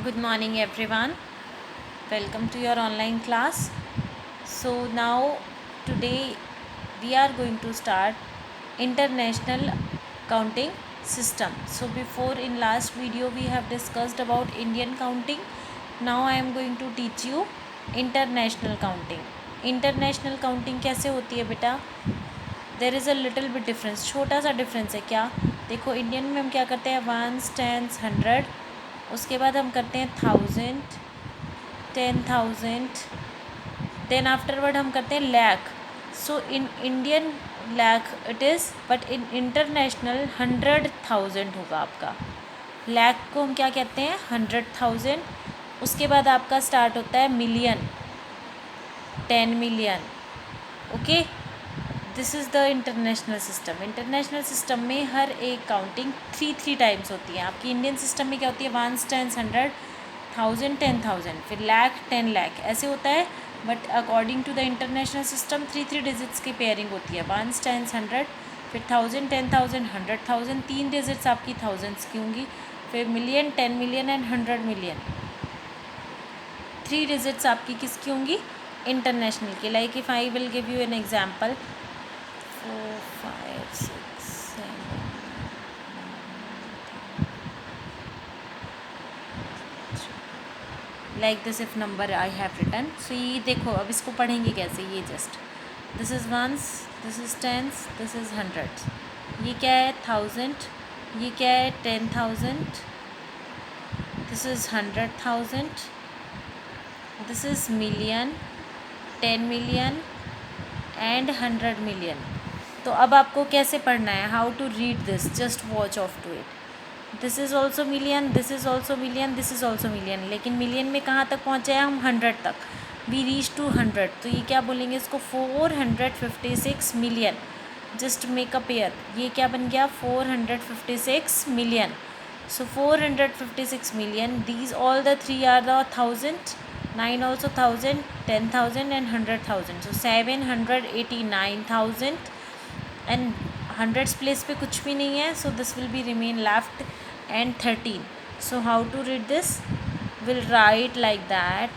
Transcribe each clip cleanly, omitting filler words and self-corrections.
Good morning, everyone. Welcome to your online class. So, now today we are going to start international counting system. So, before in last video we have discussed about Indian counting. Now I am going to teach you international counting. International counting कैसे होती है बेटा? There is a little bit difference, छोटा सा difference है. क्या देखो, Indian में हम क्या करते हैं, वंस, टेंस, 100. उसके बाद हम करते हैं 1000, 10,000. देन आफ्टरवर्ड हम करते हैं lakh. So in Indian lakh it is, but in international 100,000 होगा आपका. लैख को हम क्या कहते हैं, 100,000. उसके बाद आपका स्टार्ट होता है million, 10 million. Okay, this is the international system. International system में हर एक काउंटिंग थ्री टाइम्स होती है. आपकी इंडियन सिस्टम में क्या होती है, वंस, टेंस, 100, 1000, 10,000, फिर लैख, 10 लाख, ऐसे होता है. But according to the international system three digits की पेयरिंग होती है. वंस, टेंस, 100, फिर 1000, 10,000, 100,000, 3 डिजिट्स आपकी थाउजेंड्स की होंगी. फिर million, 10 million and 100 million, 3 digits आपकी किसकी होंगी, इंटरनेशनल की. Like if I will give you an example, 4, 5, 6, 7, like this if number I have written. So ये देखो, अब इसको पढ़ेंगे कैसे. ये just this is ones, this is tens, this is 100. ये क्या है, 1000. ये क्या है, 10,000. This is 100,000. This is million, 10 million and 100 million. तो अब आपको कैसे पढ़ना है, how to read this, just watch of to it. This is also million, this is also million, this is also million. लेकिन मिलियन में कहाँ तक पहुँचे हैं हम, 100 तक. We reach to 100. तो ये क्या बोलेंगे इसको, 456 million. Just make a pair. ये क्या बन गया, 456 million. So 456 million. These all the three are the 1000, 9 also 1000, 10,000 and 100,000. So 789,000. And hundreds place पे कुछ भी नहीं है. So this will be remain left and 13. So how to read this, will write like that,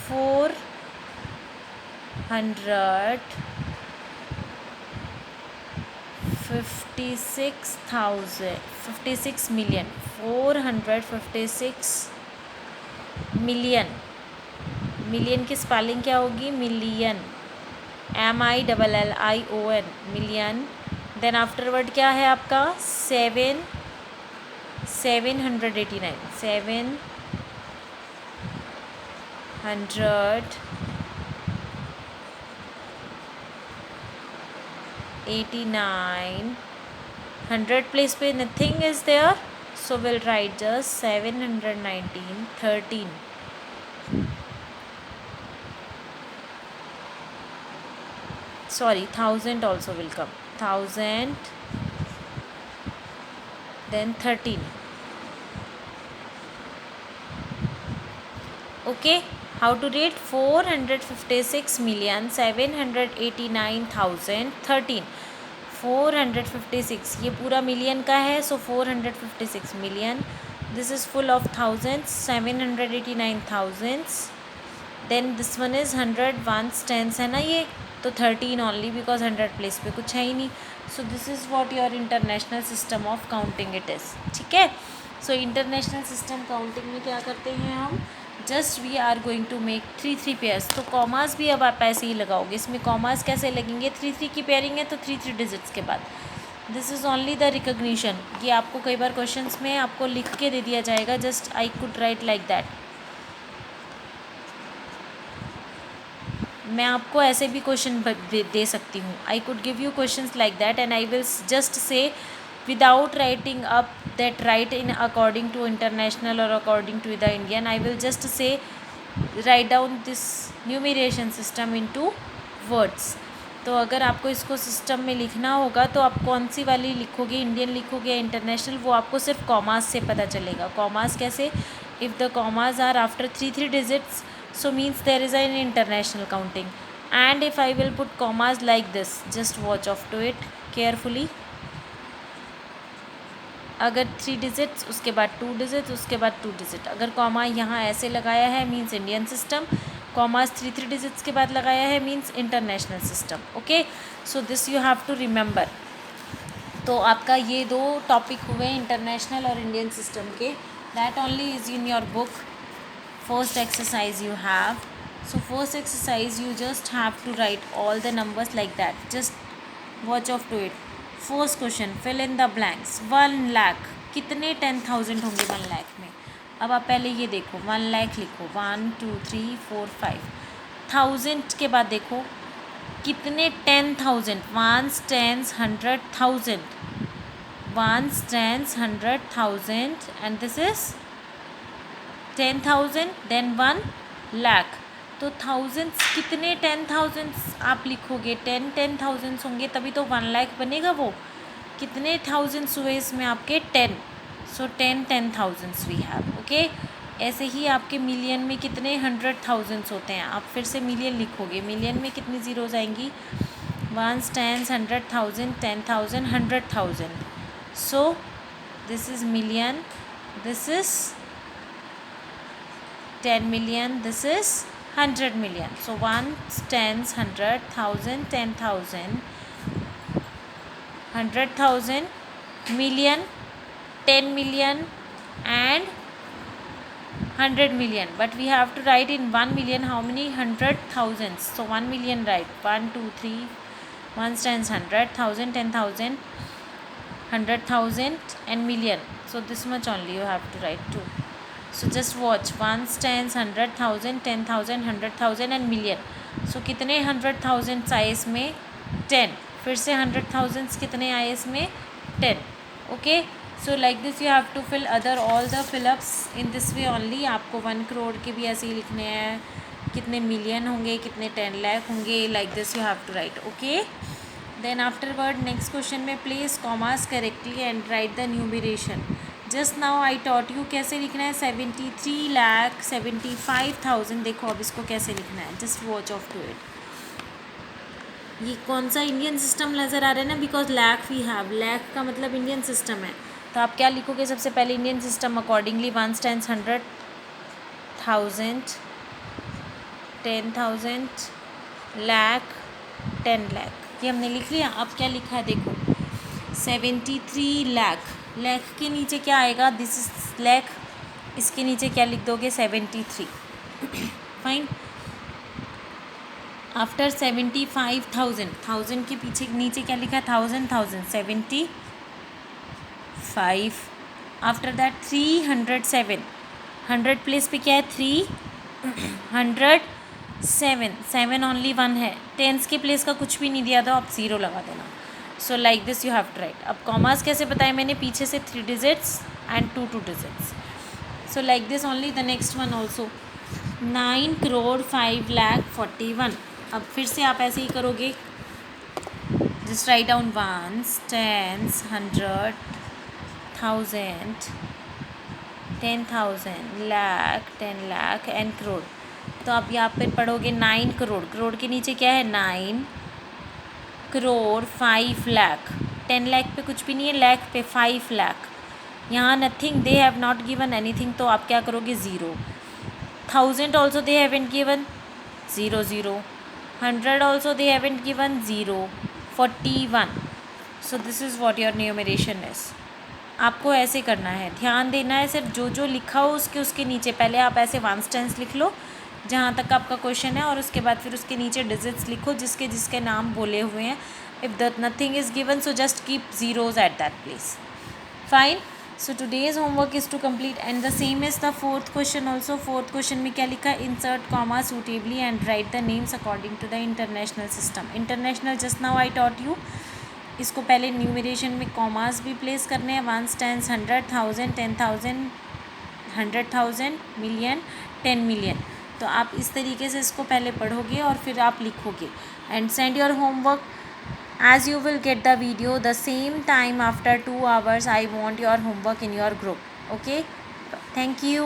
456 million, 456 million. Million की spelling क्या होगी, million, MILLION, million. Then afterward क्या है आपका, 789, 789. 100 प्लेस पे nothing is there. So will write just 719, 13. Sorry, 1000 also will come, 1000, then 13. Okay, how to read, 456,789,013. 456 ये पूरा मिलियन का है. So 456 million. This is full of thousands, 789,000. Then this one is 100, ones, tens है ना ये, तो 13 ओनली, बिकॉज 100 प्लेस पे कुछ है ही नहीं. So this is what your international system of counting it is. ठीक है. सो इंटरनेशनल सिस्टम काउंटिंग में क्या करते हैं हम, just we are going to make three pairs. तो कॉमास भी अब आप ऐसे ही लगाओगे. इसमें कॉमास कैसे लगेंगे, थ्री की पेयरिंग है तो थ्री डिजिट्स के बाद. This is only the recognition. ये आपको कई बार क्वेश्चंस में आपको लिख के दे दिया जाएगा, just I could write like that. मैं आपको ऐसे भी क्वेश्चन दे सकती हूँ. I could give you questions like that and I will just say without writing up that right in according to international or according to the Indian. I will just say write down this numeration system into words. तो अगर आपको इसको system में लिखना होगा तो आप कौन सी वाली लिखोगे, इंडियन लिखोगे या इंटरनेशनल, वो आपको सिर्फ कॉमास से पता चलेगा. कॉमास कैसे, if the commas are after three digits, so means there is an international counting. And if I will put commas like this, just watch off to it carefully. अगर 3 digits उसके बाद 2 digits उसके बाद 2 digit. अगर comma यहाँ ऐसे लगाया है means Indian system, commas 3 digits के बाद लगाया है means international system. Okay, so this you have to remember. तो आपका ये 2 टॉपिक हुए इंटरनेशनल और इंडियन सिस्टम के। That only is in your book. First exercise you have. So first exercise you just have to write all the numbers like that. Just watch off to it. First question, fill in the blanks. 1 lakh, कितने 10,000 होंगे 1 लाख में? अब आप पहले ये देखो, 1 लाख लिखो, 1 2 3 4 5। 1000 के बाद देखो कितने 10,000, 1s 10s 100,000, 1s 10s 100,000 and this is 10,000 देन 1 लाख। तो थाउजेंड्स कितने 10,000 आप लिखोगे, 10,000 होंगे तभी तो 1 लाख बनेगा। वो कितने थाउजेंड्स हुए इसमें आपके 10, सो 10,000 वी हैव। ओके, ऐसे ही आपके मिलियन में कितने 100,000 होते हैं, आप फिर से मिलियन लिखोगे। मिलियन में कितनी ज़ीरोज़ आएंगी, 1s 10s 100,000 10,000 100,000। So this is million, this is 10 million, this is 100 million. So 1s 10s 100,000 10,000 100,000 million 10 million and 100 million. But we have to write in 1 million how many 100,000s. So 1 million write 1 2 3 1s 10s 100,000 10,000 100,000 and million. So this much only you have to write 2. So just watch 1s 10s 100,000 10,000 100,000 and million. So कितने 100,000 आए इसमें 10, फिर से 100,000 कितने आए इसमें 10। Okay, so like this you have to fill other all the fill ups in this way only. आपको 1 करोड़ के भी ऐसे ही लिखने हैं, कितने मिलियन होंगे, कितने 10 लाख होंगे, like this you have to write. Okay, then afterward next question में place commas correctly and write the numeration. Just now I taught you कैसे लिखना है 73,75,000। देखो अब इसको कैसे लिखना है, just watch of to it. ये कौन सा इंडियन सिस्टम नज़र आ रहा है ना, because lakh we have, lakh का मतलब इंडियन सिस्टम है। तो आप क्या लिखोगे सबसे पहले Indian system accordingly 1s 10s 100,000 10,000 lakh 10 lakh, ये हमने लिख लिया। अब क्या लिखा है देखो 73 लाख, लाख के नीचे क्या आएगा, दिस इज लाख, इसके नीचे क्या लिख दोगे 73। फाइन, आफ्टर 75,000, 1000 के पीछे नीचे क्या लिखा है 1000 75। आफ्टर दैट 307, 100 प्लेस पे क्या है 307, 7 ओनली 1 है, टेंस के प्लेस का कुछ भी नहीं दिया था, आप 0 लगा देना। So like this you have to write. अब कॉमास कैसे बताया मैंने, पीछे से 3 digits and 2 digits. So like this only the next one also 9,05,41,। अब फिर से आप ऐसे ही करोगे, just write down 1s 10s 100,000 10,000 lakh 10 lakh and crore. तो आप यहाँ पर पढ़ोगे 9 करोड़, करोड़ के नीचे क्या है 9 करोड़ 5 लाख, 10 लाख पे कुछ भी नहीं है, लाख पे 5 लाख, यहाँ nothing, they have not given anything, तो आप क्या करोगे 0। 1000 also they haven't given 0 0, 100 also they haven't given 0, 41। So this is what your numeration is. आपको ऐसे करना है, ध्यान देना है, सिर्फ जो जो लिखा हो उसके नीचे पहले आप ऐसे 1s 10s लिख लो जहाँ तक आपका क्वेश्चन है, और उसके बाद फिर उसके नीचे डिजिट्स लिखो जिसके जिसके नाम बोले हुए हैं। If that nothing is given so just keep zeros at that place. Fine, so today's homework is to complete and the same is the fourth question also. Fourth question में क्या लिखा है, insert comma suitably and write the names according to the international system. International just now I taught you, इसको पहले numeration में commas भी place करने हैं, 1s 10s 100,000 10,000 100,000 मिलियन 10 मिलियन। तो आप इस तरीके से इसको पहले पढ़ोगे और फिर आप लिखोगे and send your homework as you will get the video the same time after 2 hours. I want your homework in your group. Okay, thank you.